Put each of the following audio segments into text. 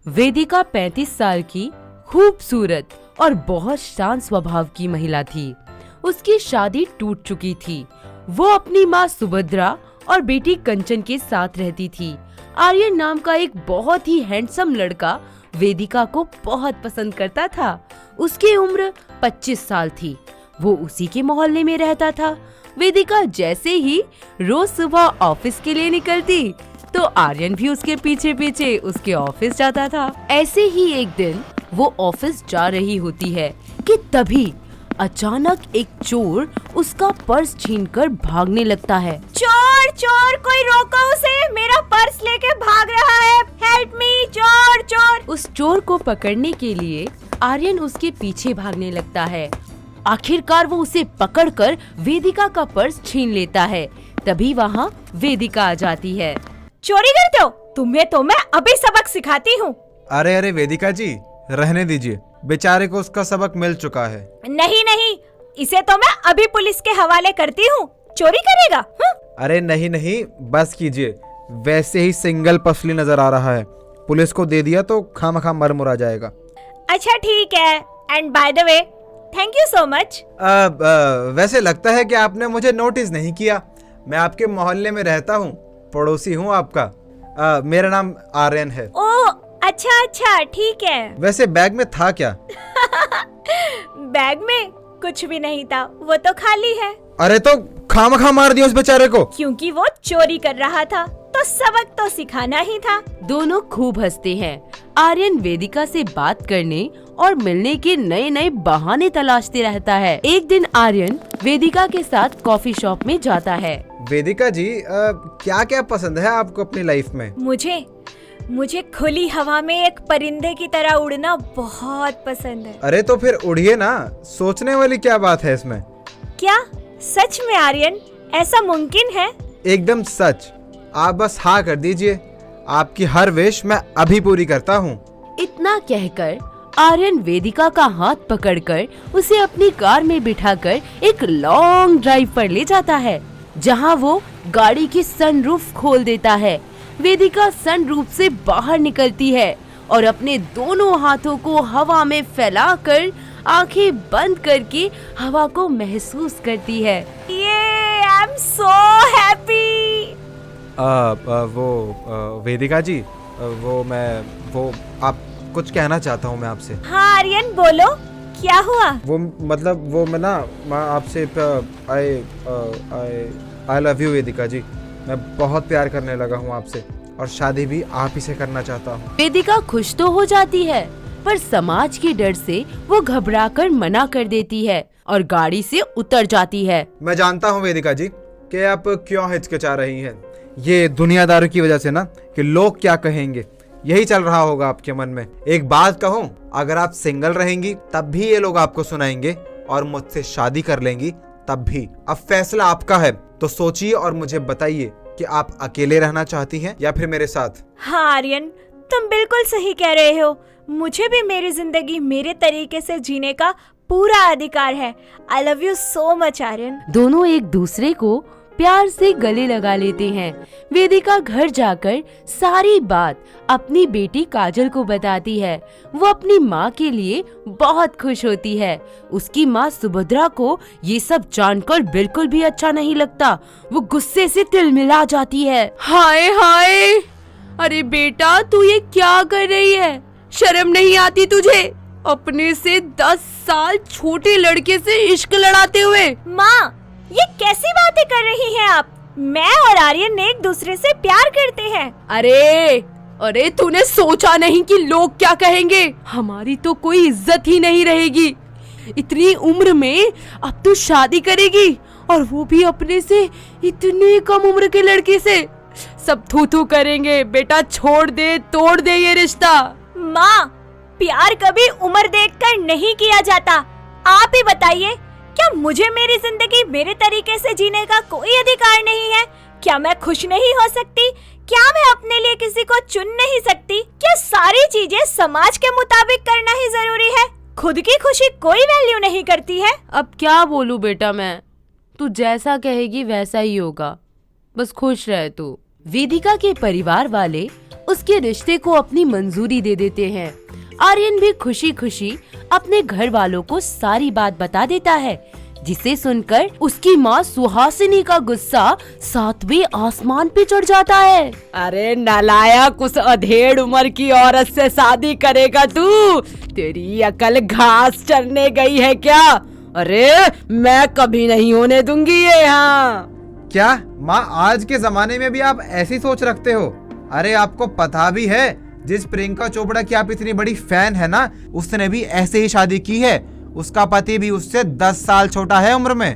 वेदिका 35 साल की खूबसूरत और बहुत शांत स्वभाव की महिला थी। उसकी शादी टूट चुकी थी। वो अपनी माँ सुभद्रा और बेटी कंचन के साथ रहती थी। आर्यन नाम का एक बहुत ही हैंडसम लड़का वेदिका को बहुत पसंद करता था। उसकी उम्र 25 साल थी। वो उसी के मोहल्ले में रहता था। वेदिका जैसे ही रोज सुबह ऑफिस के लिए निकलती तो आर्यन भी उसके पीछे पीछे उसके ऑफिस जाता था। ऐसे ही एक दिन वो ऑफिस जा रही होती है कि तभी अचानक एक चोर उसका पर्स छीनकर भागने लगता है। चोर चोर, कोई रोको उसे, मेरा पर्स लेके भाग रहा है, हेल्प मी, चोर चोर। उस चोर को पकड़ने के लिए आर्यन उसके पीछे भागने लगता है। आखिरकार वो उसे पकड़कर वेदिका का पर्स छीन लेता है। तभी वहाँ वेदिका आ जाती है। चोरी करते हो? तुम्हें तो मैं अभी सबक सिखाती हूँ। अरे वेदिका जी, रहने दीजिए, बेचारे को उसका सबक मिल चुका है। नहीं नहीं, इसे तो मैं अभी पुलिस के हवाले करती हूँ। चोरी करेगा? अरे नहीं, बस कीजिए, वैसे ही सिंगल पसली नजर आ रहा है। पुलिस को दे दिया तो खामखा मर मुरा जाएगा। अच्छा ठीक है, and by the way thank you so much. वैसे लगता है कि आपने मुझे नोटिस नहीं किया। मैं आपके मोहल्ले में रहता हूँ, पड़ोसी हूँ आपका। मेरा नाम आर्यन है। ओह अच्छा ठीक है। वैसे बैग में था क्या? बैग में कुछ भी नहीं था, वो तो खाली है। अरे तो खामखा मार दिया उस बेचारे को। क्योंकि वो चोरी कर रहा था तो सबक तो सिखाना ही था। दोनों खूब हंसते हैं। आर्यन वेदिका से बात करने और मिलने के नए नए बहाने तलाशते रहता है। एक दिन आर्यन वेदिका के साथ कॉफी शॉप में जाता है। वेदिका जी, क्या क्या पसंद है आपको अपनी लाइफ में? मुझे खुली हवा में एक परिंदे की तरह उड़ना बहुत पसंद है। अरे तो फिर उड़िए ना, सोचने वाली क्या बात है इसमें? क्या सच में आर्यन, ऐसा मुमकिन है? एकदम सच। आप बस हाँ कर दीजिए, आपकी हर विश मैं अभी पूरी करता हूँ। इतना कहकर आर्यन वेदिका का हाथ पकड़कर उसे अपनी कार में बिठाकर एक लॉन्ग ड्राइव पर ले जाता है, जहाँ वो गाड़ी की सनरूफ खोल देता है। वेदिका सनरूफ से बाहर निकलती है और अपने दोनों हाथों को हवा में फैलाकर आंखें बंद करके हवा को महसूस करती है। ये आई एम सो हैप्पी। वेदिका जी, वो आप कुछ कहना चाहता हूँ मैं आपसे। हाँ आर्यन बोलो, क्या हुआ? वो मैं आपसे आई लव यू वेदिका जी। मैं बहुत प्यार करने लगा हूँ आपसे और शादी भी आप ही से करना चाहता हूँ। वेदिका खुश तो हो जाती है, पर समाज के डर से वो घबराकर मना कर देती है और गाड़ी से उतर जाती है। मैं जानता हूँ वेदिका जी कि आप क्यों हिचकिचा रही हैं। ये दुनियादारी की वजह से ना, कि लोग क्या कहेंगे, यही चल रहा होगा आपके मन में। एक बात कहूँ, अगर आप सिंगल रहेंगी तब भी ये लोग आपको सुनाएंगे और मुझसे शादी कर लेंगी तब भी। अब फैसला आपका है, तो सोचिए और मुझे बताइए कि आप अकेले रहना चाहती हैं या फिर मेरे साथ। हाँ आर्यन, तुम बिल्कुल सही कह रहे हो। मुझे भी मेरी जिंदगी मेरे तरीके से जीने का पूरा अधिकार है। I love you so much Aryan. दोनों एक दूसरे को प्यार से गले लगा लेते हैं। वेदिका घर जाकर सारी बात अपनी बेटी काजल को बताती है। वो अपनी माँ के लिए बहुत खुश होती है। उसकी माँ सुभद्रा को ये सब जानकर बिल्कुल भी अच्छा नहीं लगता। वो गुस्से से तिलमिला जाती है। हाय हाय, अरे बेटा तू ये क्या कर रही है? शर्म नहीं आती तुझे? अपने से 10 साल छोटे लड़के से इश्क लड़ाते हुए। माँ, ये कैसी बातें कर रही हैं आप? मैं और आर्यन एक दूसरे से प्यार करते हैं। अरे तूने सोचा नहीं कि लोग क्या कहेंगे? हमारी तो कोई इज्जत ही नहीं रहेगी। इतनी उम्र में अब तू शादी करेगी, और वो भी अपने से इतने कम उम्र के लड़के से। सब थू करेंगे। बेटा छोड़ दे, तोड़ दे ये रिश्ता। माँ, प्यार कभी उम्र देखकर नहीं किया जाता। आप ही बताइए, क्या मुझे मेरी जिंदगी मेरे तरीके से जीने का कोई अधिकार नहीं है? क्या मैं खुश नहीं हो सकती? क्या मैं अपने लिए किसी को चुन नहीं सकती? क्या सारी चीजें समाज के मुताबिक करना ही जरूरी है? खुद की खुशी कोई वैल्यू नहीं करती है? अब क्या बोलूं बेटा मैं, तू जैसा कहेगी वैसा ही होगा, बस खुश रह तू। वेदिका के परिवार वाले उसके रिश्ते को अपनी मंजूरी दे देते हैं। आर्यन भी खुशी खुशी अपने घर वालों को सारी बात बता देता है, जिसे सुनकर उसकी माँ सुहासिनी का गुस्सा 7वें आसमान पे चढ़ जाता है। अरे नालायक, उस अधेड़ उम्र की औरत से शादी करेगा तू? तेरी अकल घास चरने गई है क्या? अरे मैं कभी नहीं होने दूंगी ये यहाँ। क्या माँ, आज के जमाने में भी आप ऐसी सोच रखते हो? अरे आपको पता भी है जिस प्रियंका चोपड़ा की आप इतनी बड़ी फैन है ना, उसने भी ऐसे ही शादी की है। उसका पति भी उससे 10 साल छोटा है उम्र में।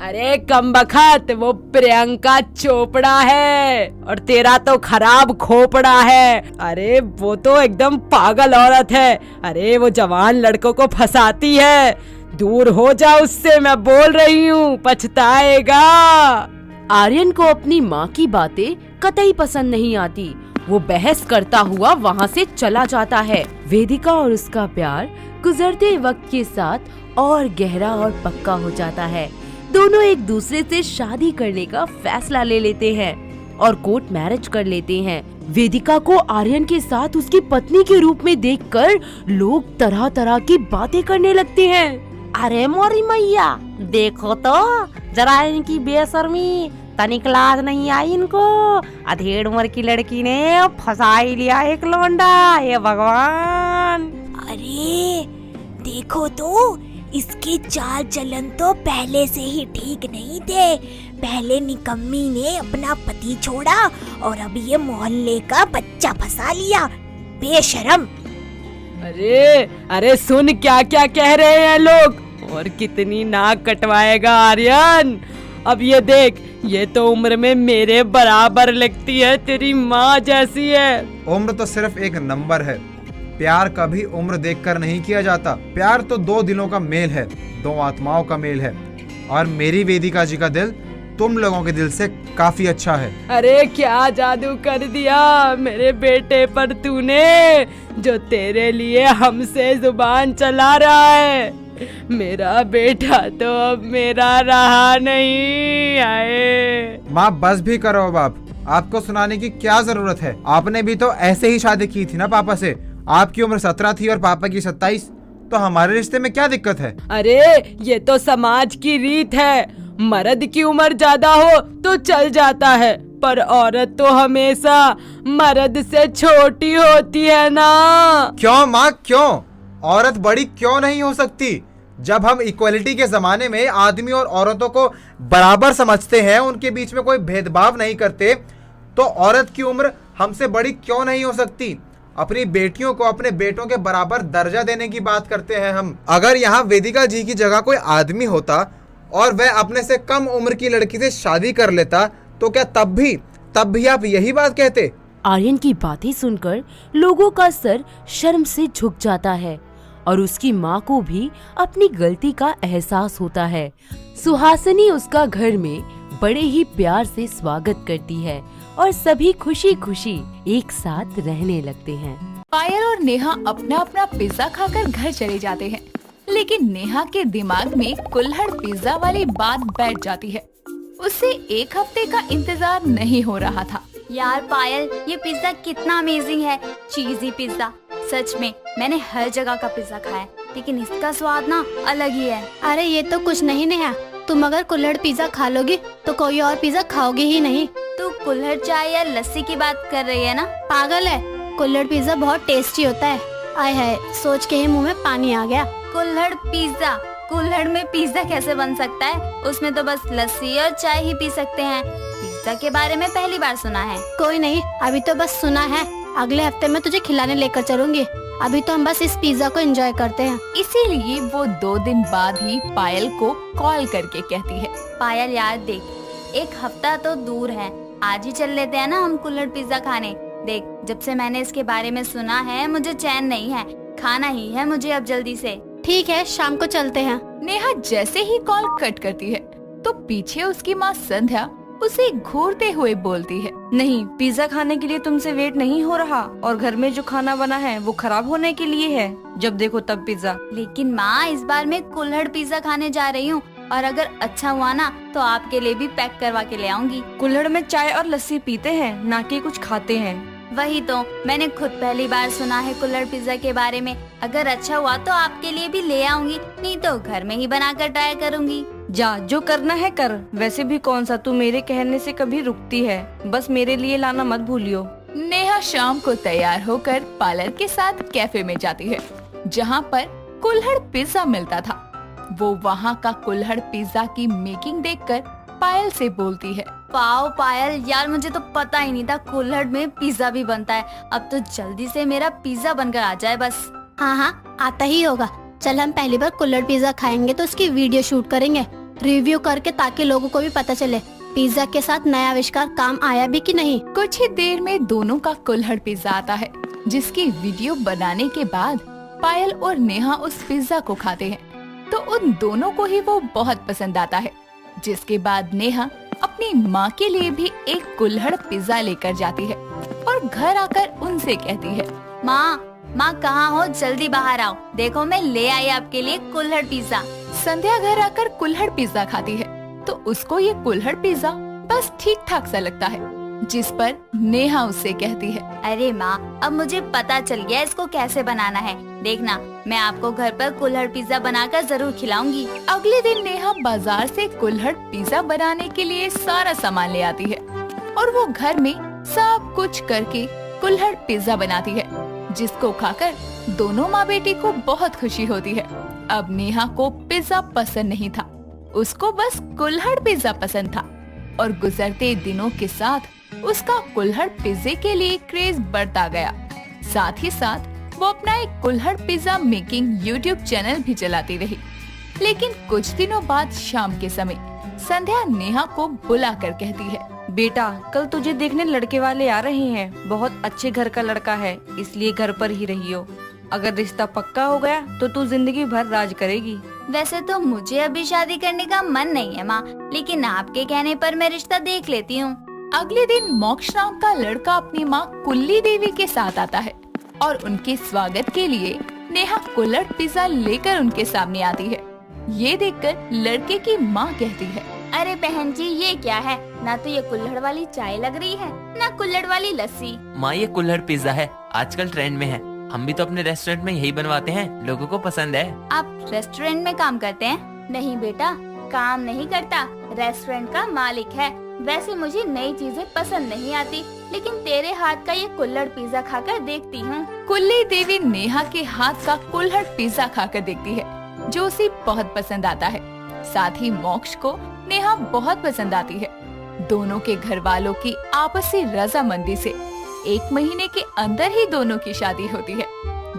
अरे कमबख्त, वो प्रियंका चोपड़ा है और तेरा तो खराब खोपड़ा है। अरे वो तो एकदम पागल औरत है। अरे वो जवान लड़कों को फंसाती है। दूर हो जा उससे, मैं बोल रही हूँ, पछताएगा। आर्यन को अपनी माँ की बातें कतई पसंद नहीं आती। वो बहस करता हुआ वहाँ से चला जाता है। वेदिका और उसका प्यार गुजरते वक्त के साथ और गहरा और पक्का हो जाता है। दोनों एक दूसरे से शादी करने का फैसला ले लेते हैं और कोर्ट मैरिज कर लेते हैं। वेदिका को आर्यन के साथ उसकी पत्नी के रूप में देखकर लोग तरह तरह की बातें करने लगते हैं। अरे मोरी मैया, देखो तो जरा इनकी बेशर्मी, तनिक लाज नहीं आई इनको। अधेड़ उम्र की लड़की ने फंसा ही लिया एक लौंडा, ये भगवान। अरे देखो तो, इसके चाल चलन तो पहले से ही ठीक नहीं थे। पहले निकम्मी ने अपना पति छोड़ा और अब ये मोहल्ले का बच्चा फंसा लिया, बेशरम। अरे सुन क्या क्या कह रहे हैं लोग। और कितनी नाक कटवाएगा आर्यन। अब ये देख, ये तो उम्र में मेरे बराबर लगती है, तेरी माँ जैसी है। उम्र तो सिर्फ एक नंबर है। प्यार कभी उम्र देखकर नहीं किया जाता। प्यार तो 2 दिलों का मेल है, 2 आत्माओं का मेल है। और मेरी वेदिका जी का दिल तुम लोगों के दिल से काफी अच्छा है। अरे क्या जादू कर दिया मेरे बेटे पर तूने, जो तेरे लिए हमसे जुबान चला रहा है। मेरा बेटा तो अब मेरा रहा नहीं। आए माँ, बस भी करो बाप, आपको सुनाने की क्या जरूरत है? आपने भी तो ऐसे ही शादी की थी ना पापा से। आपकी उम्र 17 थी और पापा की 27, तो हमारे रिश्ते में क्या दिक्कत है? अरे ये तो समाज की रीत है, मर्द की उम्र ज्यादा हो तो चल जाता है, पर औरत तो हमेशा मर्द से छोटी होती है ना। क्यों माँ, क्यों? औरत बड़ी क्यों नहीं हो सकती? जब हम इक्वलिटी के जमाने में आदमी और औरतों को बराबर समझते हैं, उनके बीच में कोई भेदभाव नहीं करते, तो औरत की उम्र हमसे बड़ी क्यों नहीं हो सकती? अपनी बेटियों को अपने बेटों के बराबर दर्जा देने की बात करते हैं हम। अगर यहाँ वेदिका जी की जगह कोई आदमी होता और वह अपने से कम उम्र की लड़की से शादी कर लेता, तो क्या तब भी आप यही बात कहते? आर्यन की बातें सुनकर लोगों का सर शर्म से झुक जाता है और उसकी माँ को भी अपनी गलती का एहसास होता है। सुहासिनी उसका घर में बड़े ही प्यार से स्वागत करती है और सभी खुशी खुशी एक साथ रहने लगते हैं। पायल और नेहा अपना अपना पिज्जा खाकर घर चले जाते हैं, लेकिन नेहा के दिमाग में कुल्हड़ पिज्जा वाली बात बैठ जाती है। उसे 1 हफ्ते का इंतजार नहीं हो रहा था। यार पायल, ये पिज्जा कितना अमेजिंग है, चीजी पिज्जा। सच में मैंने हर जगह का पिज्जा खाया है, लेकिन इसका स्वाद ना अलग ही है। अरे ये तो कुछ नहीं नेहा, तुम अगर कुल्हड़ पिज्जा खा लोगी तो कोई और पिज्जा खाओगे ही नहीं। तू कुल्हड़ चाय या लस्सी की बात कर रही है ना? पागल है, कुल्हड़ पिज्जा बहुत टेस्टी होता है। आय हाय, सोच के ही मुंह में पानी आ गया। कुल्हड़ पिज्जा? कुल्हड़ में पिज्जा कैसे बन सकता है? उसमें तो बस लस्सी और चाय ही पी सकते हैं। पिज्जा के बारे में पहली बार सुना है। कोई नहीं, अभी तो बस सुना है, अगले हफ्ते मैं तुझे खिलाने लेकर चलूंगी। अभी तो हम बस इस पिज्जा को एंजॉय करते हैं। इसीलिए वो 2 दिन बाद ही पायल को कॉल करके कहती है, पायल यार देख, 1 हफ्ता तो दूर है, आज ही चल लेते हैं ना हम कुल्हड़ पिज्जा खाने। देख, जब से मैंने इसके बारे में सुना है मुझे चैन नहीं है, खाना ही है मुझे अब जल्दी से। ठीक है, शाम को चलते हैं। नेहा जैसे ही कॉल कट करती है तो पीछे उसकी माँ संध्या उसे घूरते हुए बोलती है, नहीं, पिज्जा खाने के लिए तुमसे वेट नहीं हो रहा और घर में जो खाना बना है वो खराब होने के लिए है। जब देखो तब पिज्जा। लेकिन माँ, इस बार मैं कुल्हड़ पिज्जा खाने जा रही हूँ और अगर अच्छा हुआ ना तो आपके लिए भी पैक करवा के ले आऊंगी। कुल्हड़ में चाय और लस्सी पीते हैं, ना कि कुछ खाते हैं। वही तो, मैंने खुद पहली बार सुना है कुल्हड़ पिज्जा के बारे में। अगर अच्छा हुआ तो आपके लिए भी ले आऊंगी, नहीं तो घर में ही बनाकर ट्राई करूंगी। जा, जो करना है कर। वैसे भी कौन सा तू मेरे कहने से कभी रुकती है। बस मेरे लिए लाना मत भूलियो। नेहा शाम को तैयार होकर पार्लर के साथ कैफे में जाती है, जहाँ पर कुल्हड़ पिज्जा मिलता था। वो वहाँ का कुल्हड़ पिज्जा की मेकिंग देखकर पायल से बोलती है, वाओ पायल, यार मुझे तो पता ही नहीं था कुल्हड़ में पिज्जा भी बनता है। अब तो जल्दी से मेरा पिज्जा बनकर आ जाए बस। हाँ हाँ, आता ही होगा। चल हम पहली बार कुल्हड़ पिज्जा खाएंगे तो उसकी वीडियो शूट करेंगे, रिव्यू करके, ताकि लोगों को भी पता चले पिज्जा के साथ नया आविष्कार काम आया भी कि नहीं। कुछ ही देर में दोनों का कुल्हड़ पिज्जा आता है, जिसकी वीडियो बनाने के बाद पायल और नेहा उस पिज्जा को खाते हैं तो उन दोनों को ही वो बहुत पसंद आता है। जिसके बाद नेहा अपनी माँ के लिए भी एक कुल्हड़ पिज्जा लेकर जाती है और घर आकर उनसे कहती है, माँ कहाँ हो, जल्दी बाहर आओ, देखो मैं ले आई आपके लिए कुल्हड़ पिज्जा। संध्या घर आकर कुल्हड़ पिज्जा खाती है तो उसको ये कुल्हड़ पिज्जा बस ठीक ठाक सा लगता है, जिस पर नेहा उससे कहती है, अरे माँ, अब मुझे पता चल गया इसको कैसे बनाना है। देखना, मैं आपको घर पर कुल्हड़ पिज्जा बनाकर जरूर खिलाऊंगी। अगले दिन नेहा बाजार से कुल्हड़ पिज्जा बनाने के लिए सारा सामान ले आती है और वो घर में सब कुछ करके कुल्हड़ पिज्जा बनाती है, जिसको खाकर दोनों माँ बेटी को बहुत खुशी होती है। अब नेहा को पिज्जा पसंद नहीं था, उसको बस कुल्हड़ पिज्जा पसंद था और गुजरते दिनों के साथ उसका कुल्हड़ पिज्जे के लिए क्रेज बढ़ता गया। साथ ही साथ वो अपना एक कुल्हड़ पिज्जा मेकिंग यूट्यूब चैनल भी चलाती रही। लेकिन कुछ दिनों बाद शाम के समय संध्या नेहा को बुलाकर कहती है, बेटा, कल तुझे देखने लड़के वाले आ रहे हैं। बहुत अच्छे घर का लड़का है, इसलिए घर पर ही रहियो। अगर रिश्ता पक्का हो गया तो तू जिंदगी भर राज करेगी। वैसे तो मुझे अभी शादी करने का मन नहीं है माँ, लेकिन आपके कहने पर मैं रिश्ता देख लेती हूँ। अगले दिन मोक्ष नाम का लड़का अपनी माँ कुल्ली देवी के साथ आता है और उनके स्वागत के लिए नेहा कुल्हड़ पिज्जा लेकर उनके सामने आती है। ये देखकर लड़के की माँ कहती है, अरे बहन जी, ये क्या है? ना तो ये कुल्हड़ वाली चाय लग रही है, ना कुल्हड़ वाली लस्सी। माँ, ये कुल्हड़ पिज्जा है, आजकल ट्रेंड में है। हम भी तो अपने रेस्टोरेंट में यही बनवाते हैं, लोगों को पसंद है। आप रेस्टोरेंट में काम करते हैं? नहीं बेटा, काम नहीं करता, रेस्टोरेंट का मालिक है। वैसे मुझे नई चीजें पसंद नहीं आती, लेकिन तेरे हाथ का ये कुल्हड़ पिज्जा खाकर देखती हूँ। कुल्ली देवी नेहा के हाथ का कुल्हड़ पिज्जा खाकर देखती है, जो उसे बहुत पसंद आता है। साथ ही मोक्ष को नेहा बहुत पसंद आती है। दोनों के घर वालों की आपसी रजामंदी से 1 महीने के अंदर ही दोनों की शादी होती है,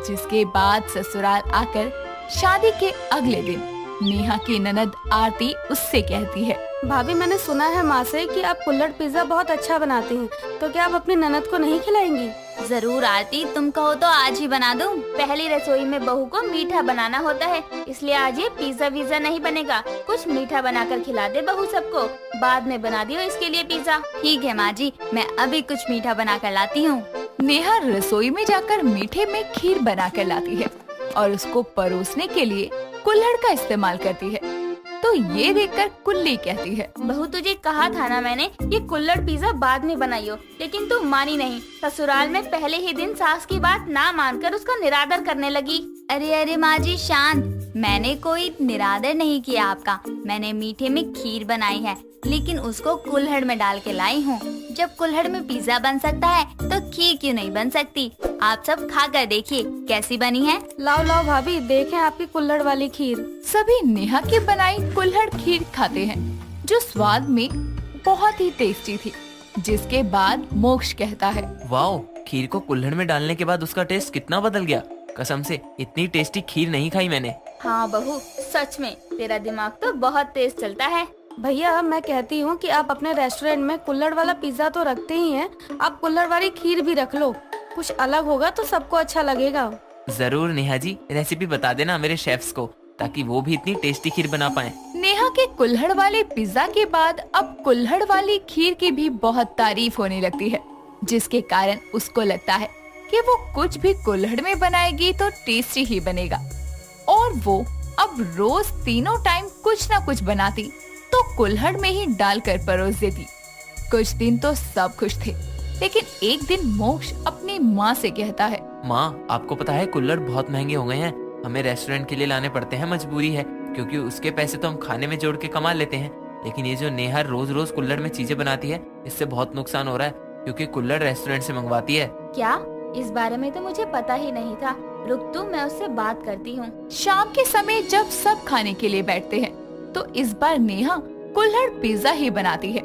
जिसके बाद ससुराल आकर शादी के अगले दिन नेहा की ननद आरती उससे कहती है, भाभी, मैंने सुना है माँ से कि आप कुल्हड़ पिज्जा बहुत अच्छा बनाती हैं, तो क्या आप अपनी ननद को नहीं खिलाएंगी? जरूर आरती, तुम कहो तो आज ही बना दूं। पहली रसोई में बहू को मीठा बनाना होता है, इसलिए आज ये पिज्जा वीजा नहीं बनेगा। कुछ मीठा बनाकर खिला दे बहू सबको, बाद में बना दियो इसके लिए पिज्जा। ठीक है माँ जी, मैं अभी कुछ मीठा बना कर लाती हूँ। नेहा रसोई में जाकर मीठे में खीर बना कर लाती है और उसको परोसने के लिए कुल्हड़ का इस्तेमाल करती है। तो ये देखकर कुल्ली कहती है, बहू, तुझे कहा था ना मैंने, ये कुल्हड़ पिज्जा बाद में बनाइयो, लेकिन तू मानी नहीं। ससुराल में पहले ही दिन सास की बात ना मानकर उसका निरादर करने लगी। अरे माँ जी, शांत। मैंने कोई निरादर नहीं किया आपका। मैंने मीठे में खीर बनाई है, लेकिन उसको कुल्हड़ में डाल के लाई हूँ। जब कुल्हड़ में पिज्जा बन सकता है तो खीर क्यों नहीं बन सकती? आप सब खा कर देखिए कैसी बनी है। लाओ लाओ भाभी, देखें आपकी कुल्हड़ वाली खीर। सभी नेहा की बनाई कुल्हड़ खीर खाते हैं, जो स्वाद में बहुत ही टेस्टी थी। जिसके बाद मोक्ष कहता है, वाओ, खीर को कुल्हड़ में डालने के बाद उसका टेस्ट कितना बदल गया। कसम से इतनी टेस्टी खीर नहीं खाई मैंने। हाँ बहू, सच में तेरा दिमाग तो बहुत तेज चलता है। भैया, मैं कहती हूँ कि आप अपने रेस्टोरेंट में कुल्हड़ वाला पिज्जा तो रखते ही हैं, आप कुल्हड़ वाली खीर भी रख लो। कुछ अलग होगा तो सबको अच्छा लगेगा। जरूर नेहा जी, रेसिपी बता देना मेरे शेफ्स को, ताकि वो भी इतनी टेस्टी खीर बना पाए। नेहा के कुल्हड़ वाले पिज्जा के बाद अब कुल्हड़ वाली खीर की भी बहुत तारीफ होने लगती है, जिसके कारण उसको लगता है कि वो कुछ भी कुल्हड़ में बनाएगी तो टेस्टी ही बनेगा। और वो अब रोज तीनों टाइम कुछ ना कुछ बनाती तो कुल्हड़ में ही डालकर परोस देती। कुछ दिन तो सब खुश थे, लेकिन एक दिन मोक्ष अपनी माँ से कहता है, माँ, आपको पता है कुल्हड़ बहुत महंगे हो गए हैं। हमें रेस्टोरेंट के लिए लाने पड़ते हैं, मजबूरी है, क्योंकि उसके पैसे तो हम खाने में जोड़ के कमा लेते हैं। लेकिन ये जो नेहा रोज रोज कुल्हड़ में चीजें बनाती है, इससे बहुत नुकसान हो रहा है, क्योंकि कुल्हड़ रेस्टोरेंट से मंगवाती है। क्या? इस बारे में तो मुझे पता ही नहीं था। रुक तू, मैं उससे बात करती हूँ। शाम के समय जब सब खाने के लिए बैठते हैं तो इस बार नेहा कुल्हड़ पिज्जा ही बनाती है।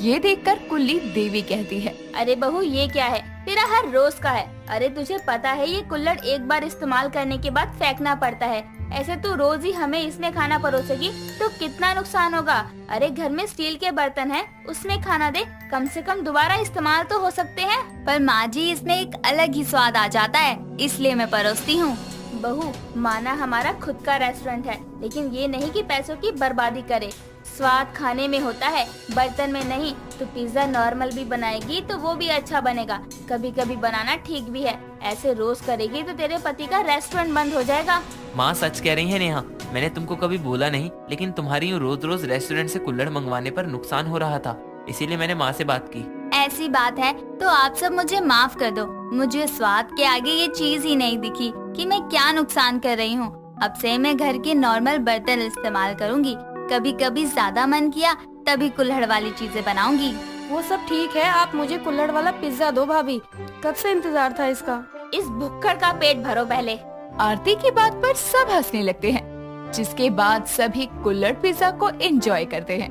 ये देखकर कुल्ली देवी कहती है, अरे बहू, ये क्या है? तेरा हर रोज का है। अरे तुझे पता है ये कुल्हड़ एक बार इस्तेमाल करने के बाद फेंकना पड़ता है। ऐसे तू रोज ही हमें इसमें खाना परोसेगी तो कितना नुकसान होगा। अरे घर में स्टील के बर्तन है, उसमें खाना दे, कम से कम दोबारा इस्तेमाल तो हो सकते हैं। पर माँ जी, इसमें एक अलग ही स्वाद आ जाता है, इसलिए मैं परोसती हूँ। बहू, माना हमारा खुद का रेस्टोरेंट है, लेकिन ये नहीं कि पैसों की बर्बादी करे। स्वाद खाने में होता है, बर्तन में नहीं। तो पिज्जा नॉर्मल भी बनाएगी तो वो भी अच्छा बनेगा। कभी कभी बनाना ठीक भी है। ऐसे रोज करेगी तो तेरे पति का रेस्टोरेंट बंद हो जाएगा। माँ सच कह रही है नेहा, मैंने तुमको कभी बोला नहीं, लेकिन तुम्हारी यूँ रोज रोज रेस्टोरेंट से कुल्हड़ मंगवाने पर नुकसान हो रहा था, इसीलिए मैंने माँ से बात की। ऐसी बात है तो आप सब मुझे माफ कर दो। मुझे स्वाद के आगे ये चीज ही नहीं दिखी कि मैं क्या नुकसान कर रही हूँ। अब से मैं घर के नॉर्मल बर्तन इस्तेमाल करूँगी। कभी कभी ज्यादा मन किया तभी कुल्हड़ वाली चीजें बनाऊंगी। वो सब ठीक है, आप मुझे कुल्हड़ वाला पिज्जा दो भाभी, कब से इंतजार था इसका। इस भुक्कड़ का पेट भरो पहले। आरती की बात पर सब हंसने लगते हैं, जिसके बाद सभी कुल्हड़ पिज्जा को एंजॉय करते हैं।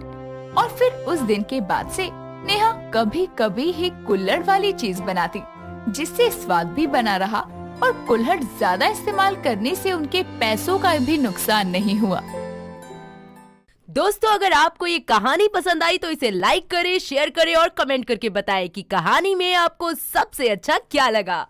और फिर उस दिन के बाद से नेहा कभी कभी ही कुल्हड़ वाली चीज बनाती, जिससे स्वाद भी बना रहा और कुल्हड़ ज्यादा इस्तेमाल करने से उनके पैसों का भी नुकसान नहीं हुआ। दोस्तों, अगर आपको ये कहानी पसंद आई तो इसे लाइक करें, शेयर करें और कमेंट करके बताएं कि कहानी में आपको सबसे अच्छा क्या लगा।